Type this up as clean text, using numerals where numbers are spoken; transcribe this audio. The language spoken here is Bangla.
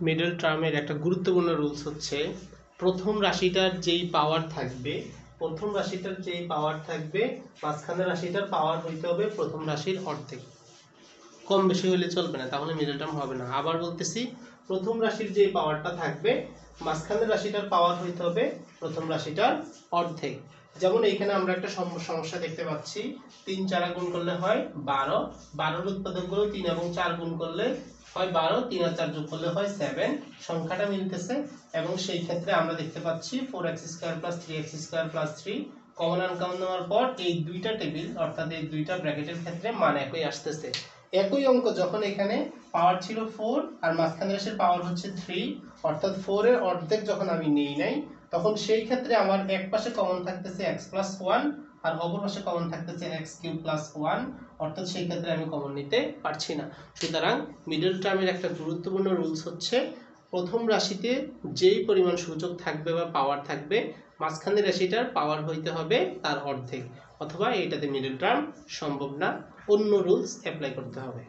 মিডল টার্মের একটা গুরুত্বপূর্ণ রুলস হচ্ছে প্রথম রাশিটার যেই পাওয়ার থাকবে মাঝখানের রাশিটার পাওয়ার হইতে হবে প্রথম রাশির অর্ধেক। কম বেশি হলে চলবে না, তাহলে মিডল টার্ম হবে না। আবার বলতেছি, প্রথম রাশির যে পাওয়ারটা থাকবে মাঝখানের রাশিটার পাওয়ার হইতে হবে প্রথম রাশিটার অর্ধেক। যেমন এইখানে আমরা একটা সমস্যা দেখতে পাচ্ছি, 3 4 গুণ করলে হয় 12, 12 উৎপাদকগুলো 3 এবং 4 গুণ করলে হয় 12, 3 আর 4 যোগ করলে হয় 7, সংখ্যাটা মিলতেছে। এবং সেই ক্ষেত্রে আমরা দেখতে পাচ্ছি 4x² + 3x² + 3 কমন আনকমন নেওয়ার পর এই দুইটা টেবিল অর্থাৎ এই দুইটা ব্র্যাকেটের ক্ষেত্রে মান একই আসতেছে। একই অঙ্ক যখন এখানে পাওয়ার ছিল 4 আর মাঝখানের রাশির পাওয়ার হচ্ছে 3, অর্থাৎ 4 এর অর্ধেক যখন আমি নেই নাই, তখন সেই ক্ষেত্রে আমার এক পাশে কমন থাকতেছে x + 1 আর অপর পাশে কমন থাকতেছে x³ + 1, অর্থাৎ সেই ক্ষেত্রে আমি কমন নিতে পারছি না। সুতরাং মিডল টার্মের একটা গুরুত্বপূর্ণ রুলস হচ্ছে প্রথম রাশিতে যেই পরিমাণ সূচক থাকবে বা পাওয়ার থাকবে মাঝখানের রাশিটার পাওয়ার হইতে হবে তার অর্ধেক, অথবা এইটাতে মিডল টার্ম সম্ভব না, অন্য রুলস অ্যাপ্লাই করতে হবে।